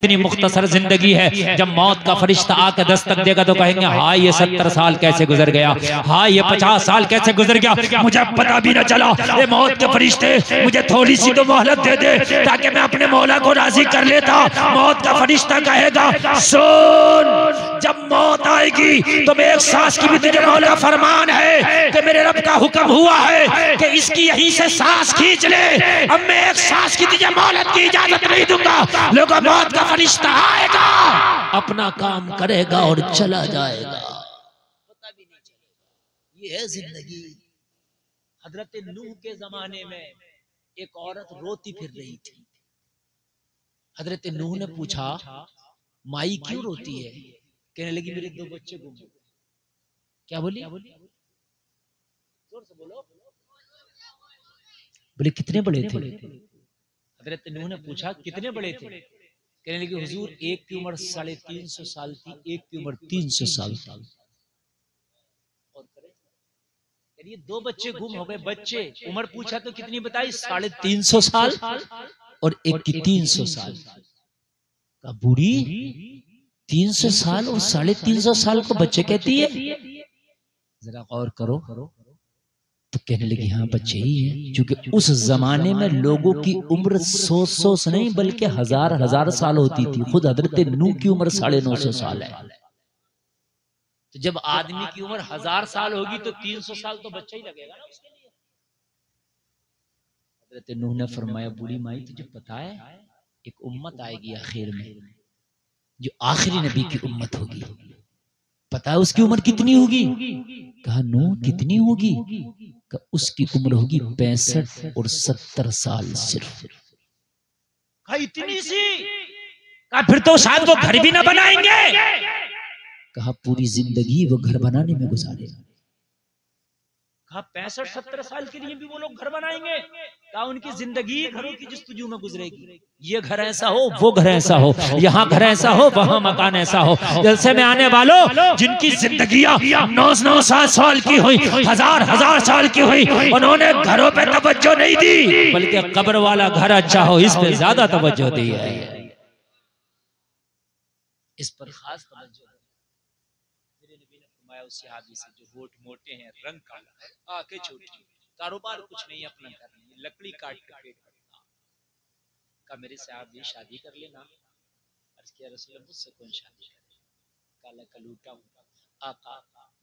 इतनी मुख्तसर जिंदगी है, जब मौत का फरिश्ता आकर दस्तक देगा तो कहेंगे हाय ये 70 साल कैसे गुजर गया, हाय ये 50 साल कैसे गुजर गया, मुझे पता भी न चला। ये मौत के फरिश्ते मुझे थोड़ी सी तो मोहलत दे दे ताकि मैं अपने मौला को राजी कर लेता। मौत का फरिश्ता कहेगा सुन, जब मौत आएगी तो मैं एक सांस की भी तुझे मौला फरमान है कि मेरे रब का हुक्म हुआ है कि इसकी यहीं से सांस खींच ले। अब मैं एक सांस की तुझे मोहलत की इजाजत नहीं दूंगा। लोगों, मौत का फरिश्ता आएगा, अपना काम करेगा और चला जाएगा, पता भी नहीं चलेगा। ये है जिंदगी। हजरत नूह के जमाने में एक औरत रोती फिर रही थी। हजरत नूह ने पूछा माई क्यों रोती है? कहने लगी मेरे 2 बच्चे गुम हो गए। क्या बोली? जोर से बोलो। बोले कितने बड़े थे? हजरत नूह ने पूछा कितने बड़े थे? कहने लगे हुजूर एक की उम्र 350 साल थी, एक की उम्र 300 साल थी। और करे 2 बच्चे गुम हो गए। बच्चे उम्र पूछा तो कितनी बताई? 350 साल और एक की 300 साल। का बूढ़ी 300 साल और 350 साल को बच्चे कहती है? जरा गौर करो। तो कहने लगी हाँ बच्चे ही हैं, क्योंकि उस जमाने में लोगों की उम्र 100 से नहीं बल्कि हजार साल होती थी। खुद हजरत नूह की उम्र 950 साल है। तो जब आदमी की उम्र 1000 साल होगी तो 300 साल तो बच्चा ही लगेगा ना उसके लिए। हजरत नूह ने फरमाया बूढ़ी माई तुझे पता है एक उम्मत आएगी आखिर में जो आखिरी नबी की उम्मत होगी, पता है उसकी उम्र कितनी होगी? कहा नूह कितनी होगी? कहा उसकी उम्र होगी 65 और 70 साल सिर्फ। कहा इतनी सी? कहा फिर तो शायद वो घर भी ना बनाएंगे। कहा पूरी जिंदगी वो घर बनाने में गुजारेगा। कहा 65-70 साल के लिए भी वो लोग घर बनाएंगे? कहा उनकी जिंदगी घरों की जस्तजू में गुजरेगी। ये घर ऐसा हो, वो घर ऐसा हो, यहाँ घर ऐसा हो, वहां मकान ऐसा हो। जलसे में आने वालों जिनकी जिंदगियां 900 साल की हुई, 1000 साल की हुई, उन्होंने घरों पे तवज्जो नहीं दी बल्कि कब्र वाला घर अच्छा हो इस पे ज्यादा तवज्जो दी है। इस पर खास तवज्जो। मेरे नबी ने फरमाया उस सहाबी से जो होठ मोटे हैं, रंग काला है, आंखें छोटी, कारोबार कुछ नहीं, अपना घर नहीं, लकड़ी काट के पेट भरता। का मेरे सहाबी शादी कर लेना। अर्ज किया रसूल मुझसे कौन शादी करे? काला कलूटा हूं आका,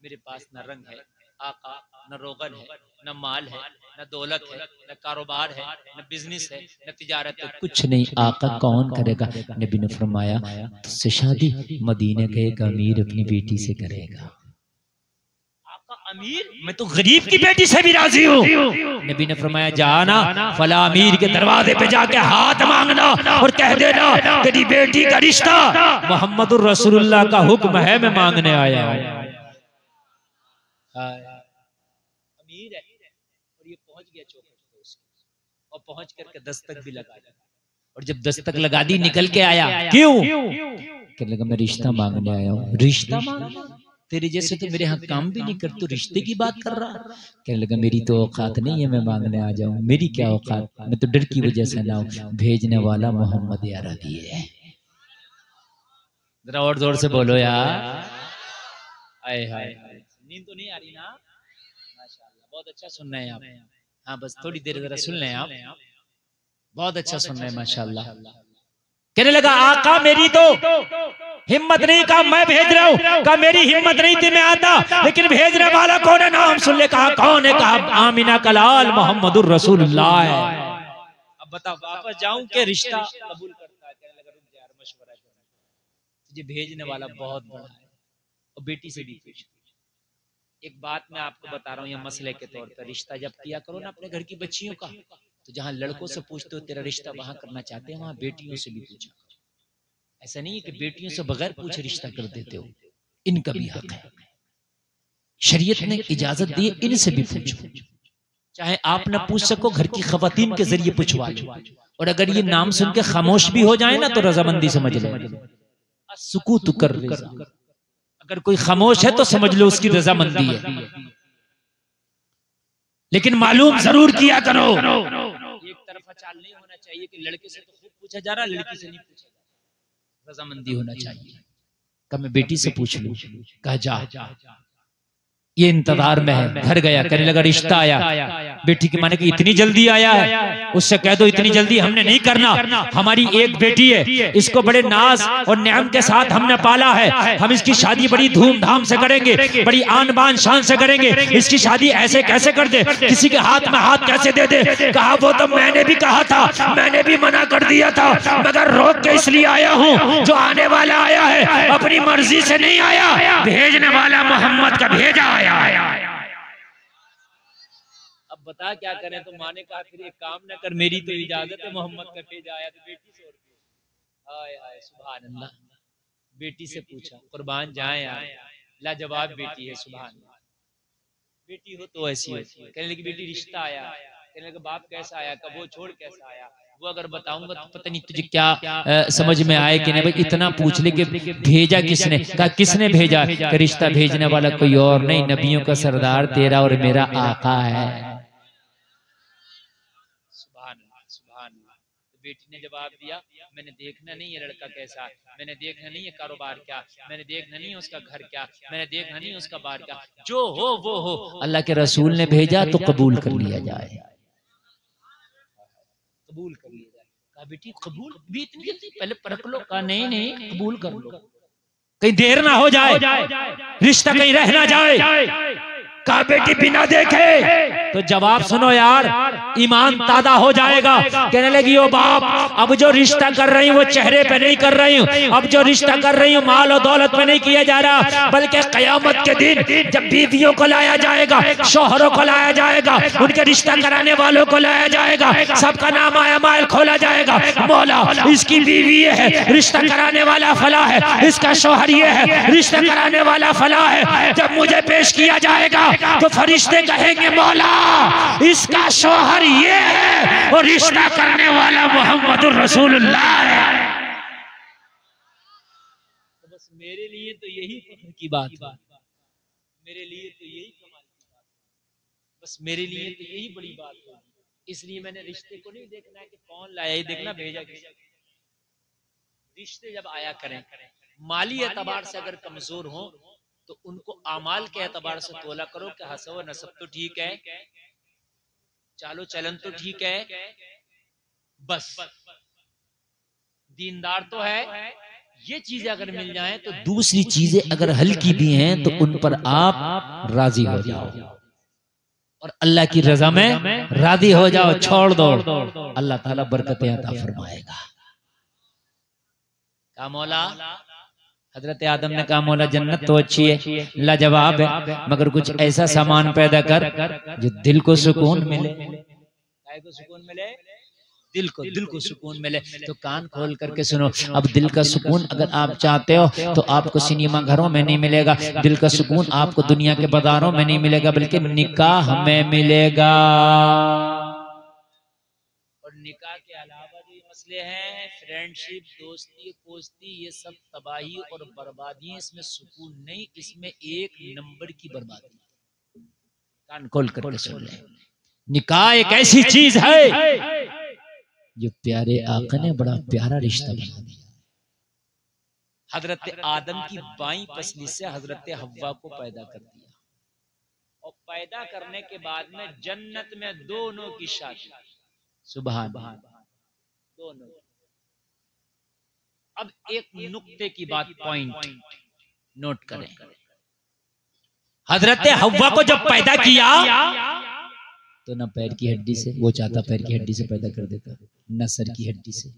मेरे पास न रंग है आका, न रोगन है, न माल है, न दौलत है, न कारोबार है, न बिजनेस है, न तिजारत है, कुछ नहीं आका, कौन करेगा? नबी ने फरमाया तुझसे शादी मदीने का एक अमीर अपनी बेटी से करेगा। अमीर? मैं तो गरीब की बेटी से भी राजी हूँ। नबी ने फरमाया जाना फला अमीर के दरवाजे पे जाके हाथ मांगना और कह देना तेरी बेटी का रिश्ता मोहम्मदुर रसूलुल्लाह का हुक्म है, मैं मांगने आया हूँ। अमीर है और ये पहुंच गया चौखट पे उसके, और पहुंच करके दस्तक भी लगा दी। और जब दस्तक लगा दी निकल के आया, क्यों? कहने लगा मैं रिश्ता मांगने आया हूँ। रिश्ता मांगना? तेरे जैसे तो मेरे यहाँ काम भी नहीं कर, तू रिश्ते की बात कर रहा। कहने लगा मेरी तो औकात नहीं है मैं मांगने आ जाऊं, मेरी क्या औकात, मैं तो डर की वजह से ना हूं, भेजने वाला मोहम्मद अरबी है। जरा और जोर से बोलो यार। आए हाय, नींद तो नहीं आ रही ना? माशाल्लाह, बहुत अच्छा सुन रहे हैं आप। हाँ बस थोड़ी देर जरा सुन लें आप, बहुत अच्छा सुन रहे हैं माशाल्लाह। कहने लगा आका मेरी तो हिम्मत नहीं, कहा मैं भेज रहा हूँ। कहा मेरी हिम्मत नहीं थी मैं आता, लेकिन भेजने वाला कौन है? नाम सुन ले। कहा कौन है? कहा आमिना का लाल मोहम्मदुर रसूलुल्लाह है। अब बता वापस जाऊं के रिश्ता कबूल करता है? कहने लगा रुक जा यार, मशवरा कर, तुझे भेजने वाला बहुत बड़ा है। और बेटी से भी पूछ। एक बात मैं आपको बता रहा हूँ, यह मसले के तौर पर, रिश्ता जब किया करो ना अपने घर की बच्चियों का, तो जहाँ लड़कों से पूछते हो तेरा रिश्ता वहां करना चाहते हैं, वहां बेटियों से भी पूछा। ऐसा नहीं है कि बेटियों से बगैर पूछे रिश्ता कर देते हो, इनका भी हक है। शरीयत ने इजाजत दी, इनसे भी पूछो। चाहे आप न पूछ सको, घर की खवातीन के जरिए पूछवा लो। और अगर ये नाम सुन के खामोश भी हो जाए ना तो रजामंदी समझ लो। सुकूत कर रज़ा, अगर कोई खामोश है तो समझ लो उसकी रजामंदी है, लेकिन मालूम जरूर किया करो। एक तरफा चाल नहीं होना चाहिए कि लड़के से तो खूब पूछा जा रहा, लड़की से नहीं पूछा जा रहा। रजामंदी होना चाहिए। कहा मैं बेटी से पूछ लूं। कहा जा, ये इंतजार में है। घर गया, कहने लगा रिश्ता आया। बेटी की माने कि इतनी जल्दी आया है, उससे कह दो इतनी जल्दी हमने नहीं करना, हमारी एक बेटी है, इसको बड़े नाज और न्याम के साथ हमने पाला है, हम इसकी शादी बड़ी धूमधाम से करेंगे, बड़ी आन बान शान से करेंगे, इसकी शादी ऐसे कैसे कर दे, किसी के हाथ में हाथ कैसे दे दे। कहा वो तो मैंने भी कहा था, मैंने भी मना कर दिया था, मगर रोक के इसलिए आया हूँ, जो आने वाला आया है अपनी मर्जी से नहीं आया, भेजने वाला मोहम्मद का भेजा आया। अब बता क्या करें। तो माँ ने कहा फिर एक काम न कर, मेरी तो इजाजत है, मोहम्मद का भेजा आया तो बेटी से। हाय हाय सुभान अल्लाह। बेटी से पूछा, कुर्बान जाए यार, लाजवाब बेटी है, सुभान अल्लाह। बेटी हो तो ऐसी होती है। कहने लगी बेटी रिश्ता आया। कहने लगा बाप कैसा आया, कब वो छोड़ कैसा आया, वो अगर बताऊंगा तो पता नहीं तुझे क्या समझ में आए कि नहीं। भाई इतना पूछ ले कि भेजा किसने। कहा किसने भेजा। कि रिश्ता भेजने वाला कोई और नहीं, नबियों का सरदार तेरा और मेरा आका है। सुभान अल्लाह, सुभान अल्लाह। तो बेटी ने जवाब दिया, मैंने देखना नहीं है लड़का कैसा, मैंने देखना नहीं है कारोबार क्या, मैंने देखना नहीं है उसका घर क्या, मैंने देखना नहीं है उसका बार क्या, जो हो वो हो, अल्लाह के रसूल ने भेजा तो कबूल कर लिया जाए, कबूल कर लिया जाए। कहा बेटी कबूल भी इतनी जल्दी, पहले परख लो। कहा नहीं नहीं कबूल कर लो, कहीं देर ना हो जाए, रिश्ता कहीं रह ना जाए। कहा बेटी बिना देखे। तो जवाब सुनो यार, ईमान ताजा हो जाएगा। कहने लगी ओ बाप, अब जो रिश्ता कर रही हूँ वो चेहरे पे नहीं कर रही हूँ, अब जो रिश्ता कर रही हूँ माल और दौलत पे नहीं किया जा रहा, बल्कि कयामत के दिन जब बीवियों को लाया जाएगा, शोहरों को लाया जाएगा, उनके रिश्ता कराने वालों को लाया जाएगा, सबका नाम आया माल खोला जाएगा। मौला इसकी बीवी ये है, रिश्ता कराने वाला फला है, इसका शोहर ये है, रिश्ता कराने वाला फला है। जब मुझे पेश किया जाएगा तो फरिश्ते कहेंगे मौला इसका शोहर ये है और रिश्ता करने वाला मोहम्मद रसूलुल्लाह है। तो बस मेरे लिए तो यही फख्र की बात है, मेरे लिए तो यही कमाल की बात है, बस मेरे लिए तो यही बड़ी बात है। इसलिए मैंने रिश्ते को नहीं देखना है कि कौन लाया, ये देखना भेजा किसी। रिश्ते जब आया करें माली एतबार से अगर कमजोर हो तो उनको आमाल के एतबार से तोला करो कि हसब नसब तो ठीक है, चालो चलन तो ठीक है, बस दीनदार तो है, ये चीजें अगर मिल जाएं तो दूसरी चीजें अगर हल्की भी हैं तो उन पर आप राजी हो जाओ और अल्लाह की रजा में राजी हो जाओ, छोड़ दो, अल्लाह ताला बरकतें अता फरमाएगा। का मौला हजरत आदम ने कहा मौला जन्नत तो अच्छी है, लाजवाब है, मगर कुछ ऐसा सामान पैदा कर जो दिल को सुकून मिले। काय को सुकून मिले? दिल को सुकून मिले। तो कान खोल करके सुनो, अब दिल का सुकून अगर आप चाहते हो तो आपको सिनेमा घरों में नहीं मिलेगा, दिल का सुकून आपको दुनिया के बाजारों में नहीं मिलेगा, बल्कि निकाह में मिलेगा। और निकाह के अलावा जो मसले हैं, फ्रेंडशिप, दोस्ती, पोस्ती, ये सब तबाही और बर्बादी, इसमें सुकून नहीं, इसमें एक नंबर की बर्बादी। कान खोल करके सुन ले, निकाह एक ऐसी चीज है जो प्यारे आका ने बड़ा प्यारा रिश्ता बना दिया। हजरत आदम की बाईं पसली से हजरत हव्वा को पैदा कर दिया और पैदा करने के बाद में जन्नत में दोनों की शादी। सुभान दोनों। अब एक नुक्ते की बात, पॉइंट नोट करें। हजरत हव्वा को जब पैदा किया तो न पैर की हड्डी से, वो चाहता पैर की हड्डी से पैदा कर देता, न सर की हड्डी से,